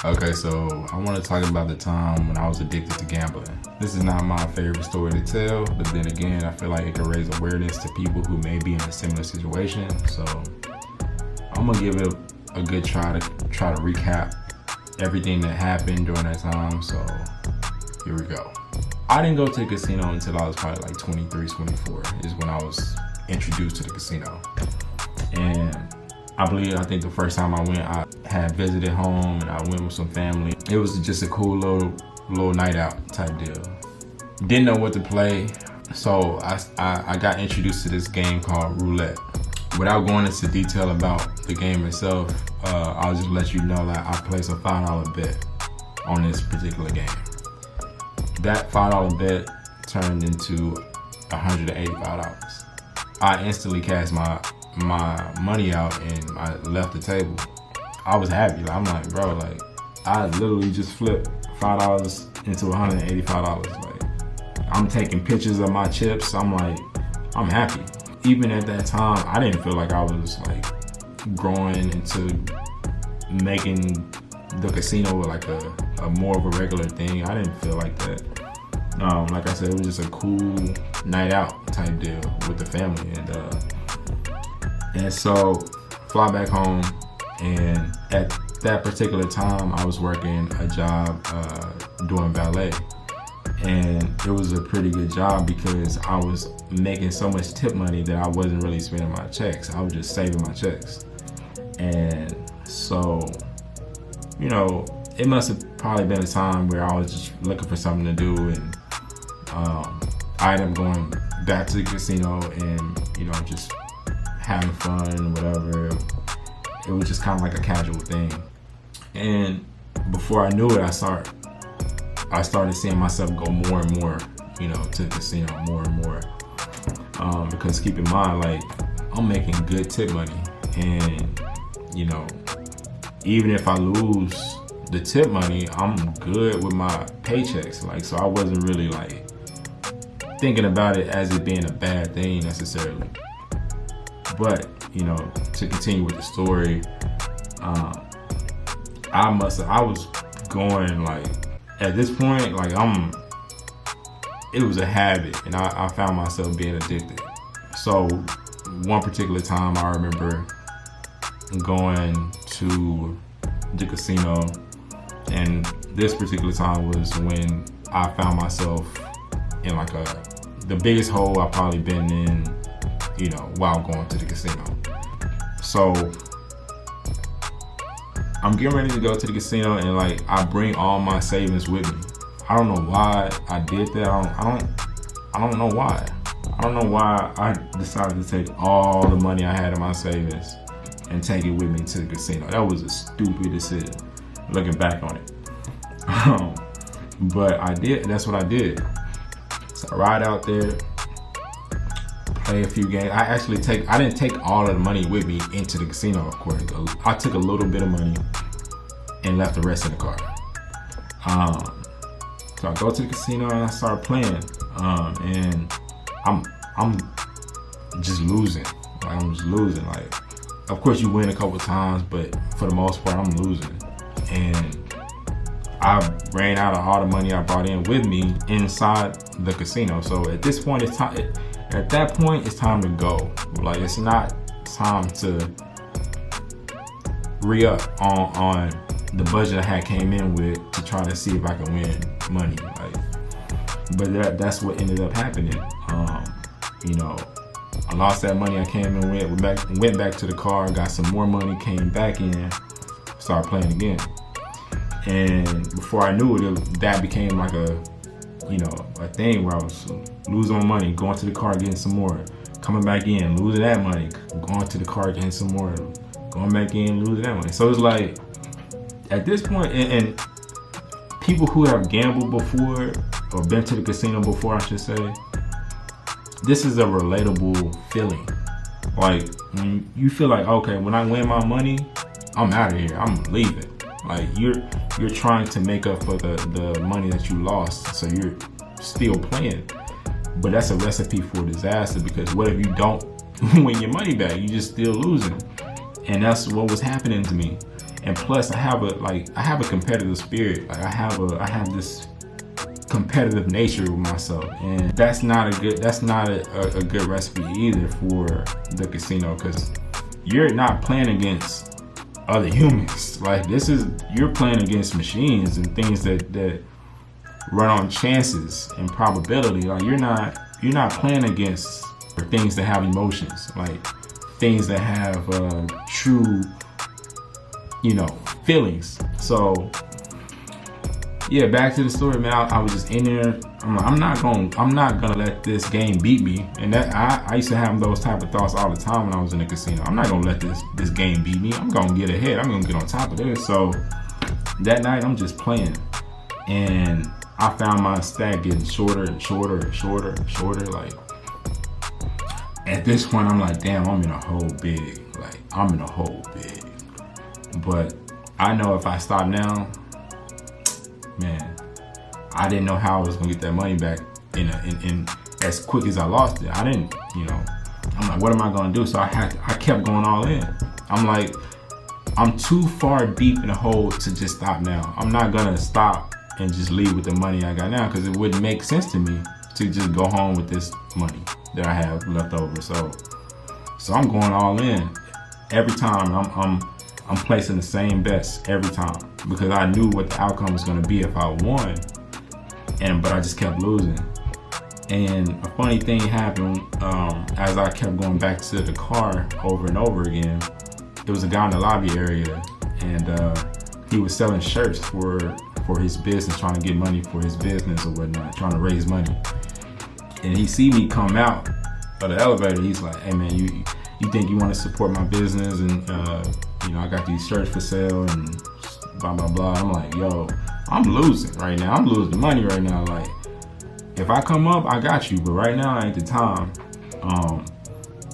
Okay, so I want to talk about the time when I was addicted to gambling. This is not my favorite story to tell, but then again, I feel like it can raise awareness to people who may be in a similar situation. So I'm gonna give it a good try to recap everything that happened during that time. So here we go. I didn't go to the casino until I was probably like 23, 24 is when I was introduced to the casino. And I think the first time I went, I had visited home and I went with some family. It was just a cool little night out type deal. Didn't know what to play, so I got introduced to this game called roulette. Without going into detail about the game itself, I'll just let you know that I placed a $5 bet on this particular game. That $5 bet turned into $185. I instantly cashed my money out and I left the table. I was happy. I'm like, bro, like I literally just flipped $5 into $185. Like I'm taking pictures of my chips. I'm like, I'm happy. Even at that time, I didn't feel like I was like growing into making the casino like a more of a regular thing. I didn't feel like that. Like I said, it was just a cool night out type deal with the family, and so fly back home. And at that particular time, I was working a job doing ballet, and it was a pretty good job because I was making so much tip money that I wasn't really spending my checks. I was just saving my checks. And so, you know, it must have probably been a time where I was just looking for something to do, and I ended up going back to the casino and, you know, just having fun, whatever. It was just kind of like a casual thing. And before I knew it, I started seeing myself go more and more, you know, to the casino more and more. Because keep in mind, like, I'm making good tip money, and, you know, even if I lose the tip money, I'm good with my paychecks. Like, so I wasn't really like thinking about it as it being a bad thing necessarily. But, you know, to continue with the story, I was going like, at this point, like it was a habit, and I found myself being addicted. So one particular time I remember going to the casino, and this particular time was when I found myself in like the biggest hole I've probably been in, you know, while going to the casino. So I'm getting ready to go to the casino, and like I bring all my savings with me. I don't know why I did that. I don't know why. I don't know why I decided to take all the money I had in my savings and take it with me to the casino. That was a stupid decision, looking back on it. But I did. That's what I did. So I ride out there, play a few games. I didn't take all of the money with me into the casino, of course. I took a little bit of money and left the rest in the car. So I go to the casino and I start playing, and I'm just losing. Like, I'm just losing. Like, of course you win a couple times, but for the most part I'm losing. And I ran out of all the money I brought in with me inside the casino. So at this point, it's time. At that point, it's time to go. Like, it's not time to re-up on the budget I had came in with to try to see if I can win money. Like, but that's what ended up happening. You know, I lost that money I came in with, went back to the car, got some more money, came back in, started playing again. And before I knew it, that became like a thing where I was losing my money, going to the car, getting some more, coming back in, losing that money, going to the car, getting some more, going back in, losing that money. So it's like, at this point, and people who have gambled before, or been to the casino before, I should say, this is a relatable feeling. Like, when you feel like, okay, when I win my money, I'm out of here, I'm leaving. Like, you're trying to make up for the money that you lost, so you're still playing. But that's a recipe for disaster, because what if you don't win your money back? You just still losing. And that's what was happening to me. And plus I have a competitive spirit. Like I have this competitive nature with myself, and that's not a good recipe either for the casino, because you're not playing against other humans. Like you're playing against machines and things that run on chances and probability. Like you're not playing against things that have emotions, like things that have true, feelings. So yeah, back to the story, man. I was just in there. I'm not gonna let this game beat me. And that I used to have those type of thoughts all the time when I was in the casino. I'm not gonna let this game beat me. I'm gonna get ahead. I'm gonna get on top of this. So that night I'm just playing, and I found my stack getting shorter and shorter and shorter and shorter. Like at this point, I'm like, damn, I'm in a hole big. Like I'm in a hole big. But I know if I stop now, man, I didn't know how I was gonna get that money back in as quick as I lost it. I didn't, I'm like, what am I gonna do? So I kept going all in. I'm like, I'm too far deep in the hole to just stop now. I'm not gonna stop and just leave with the money I got now, because it wouldn't make sense to me to just go home with this money that I have left over. So I'm going all in. Every time I'm placing the same bets every time, because I knew what the outcome was going to be if I won, but I just kept losing. And a funny thing happened as I kept going back to the car over and over again. There was a guy in the lobby area, and he was selling shirts for his business, trying to get money for his business or whatnot, trying to raise money. And he see me come out of the elevator. He's like, "Hey man, you think you want to support my business? And I got these shirts for sale and blah blah blah." I'm like, yo, I'm losing right now. I'm losing money right now. Like, if I come up, I got you, but right now ain't the time.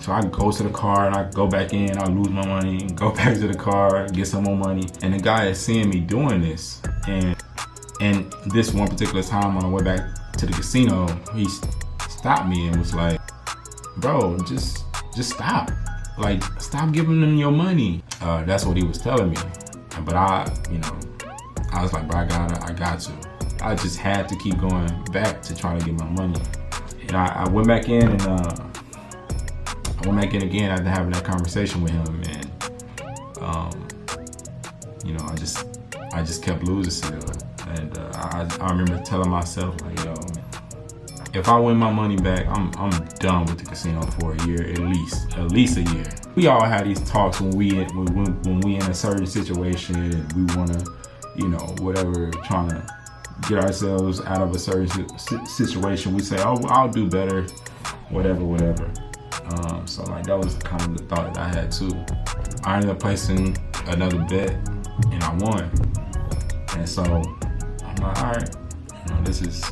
So I go to the car and I go back in. I lose my money and go back to the car, get some more money. And the guy is seeing me doing this, and this one particular time on the way back to the casino, he stopped me and was like, "Bro, just stop. Like, stop giving them your money." That's what he was telling me. But I was like, bro, I got to. I just had to keep going back to try to get my money. And I went back in, and I went back in again after having that conversation with him, and I just kept losing still. And I remember telling myself, like, yo, man, if I win my money back, I'm done with the casino for a year, at least a year. We all have these talks when we in a certain situation and we wanna, whatever, trying to get ourselves out of a certain situation. We say, oh, I'll do better, whatever. So like that was kind of the thought that I had too. I ended up placing another bet and I won. And so I'm like, all right, this is.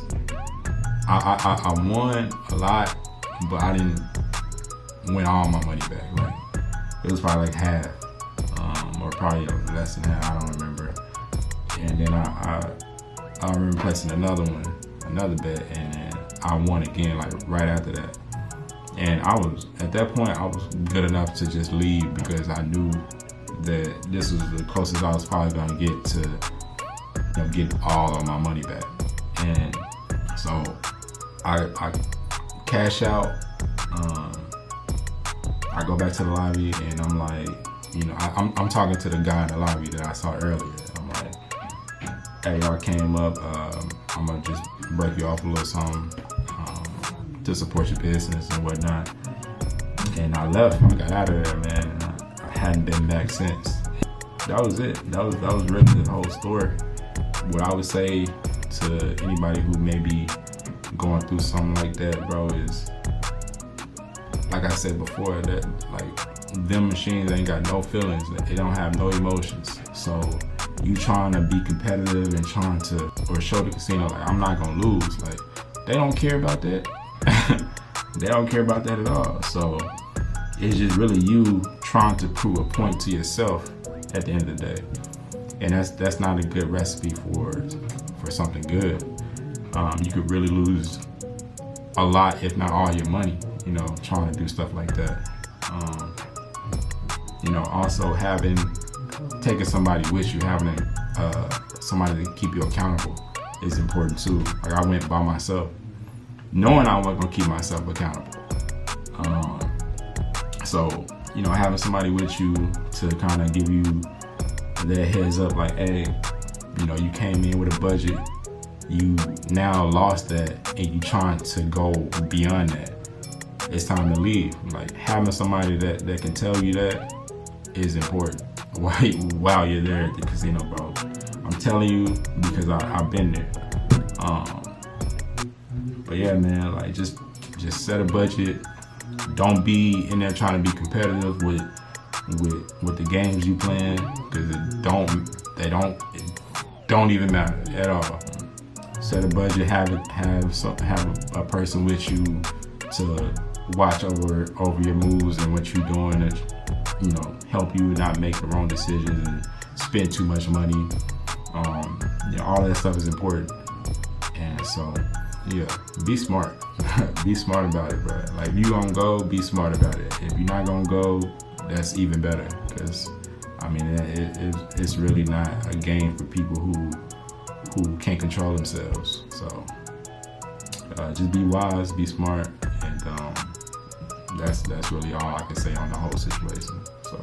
I won a lot, but I didn't win all my money back. Like it was probably like half, or probably less than half. I don't remember. And then I remember placing another bet, and I won again, like right after that. And at that point, I was good enough to just leave, because I knew that this was the closest I was probably gonna get to get all of my money back. And so I cash out. I go back to the lobby, and I'm like, I'm talking to the guy in the lobby that I saw earlier. I'm like, hey, I came up. I'm gonna just break you off a little something to support your business and whatnot. And I left. I got out of there, man. And I hadn't been back since. That was it. That was really the whole story. What I would say to anybody who may be going through something like that, bro, is, like I said before, that like them machines ain't got no feelings. They don't have no emotions. So you trying to be competitive and trying to, or show the casino like, I'm not gonna lose. Like, they don't care about that. They don't care about that at all. So it's just really you trying to prove a point to yourself at the end of the day. And that's not a good recipe for something good. You could really lose a lot, if not all your money, trying to do stuff like that. Also having taking somebody with you, having somebody to keep you accountable is important too. Like I went by myself, knowing I wasn't gonna keep myself accountable. So, you know, having somebody with you to kind of give you that heads up, like, hey, you know, you came in with a budget, you now lost that, and you trying to go beyond that. It's time to leave. Like having somebody that can tell you that is important while you're there at the casino, bro. I'm telling you because I've been there. But yeah, man, like just set a budget. Don't be in there trying to be competitive with the games you playing, because they don't even matter at all. Set a budget. Have a person with you to watch over your moves and what you're doing, to, you know, help you not make the wrong decisions and spend too much money. You know, all that stuff is important. And so, yeah, be smart. Be smart about it, bro. Like, if you gonna go, be smart about it. If you're not gonna go, that's even better. Because, I mean, it's really not a game for people who can't control themselves. So, just be wise, be smart, and that's really all I can say on the whole situation. So,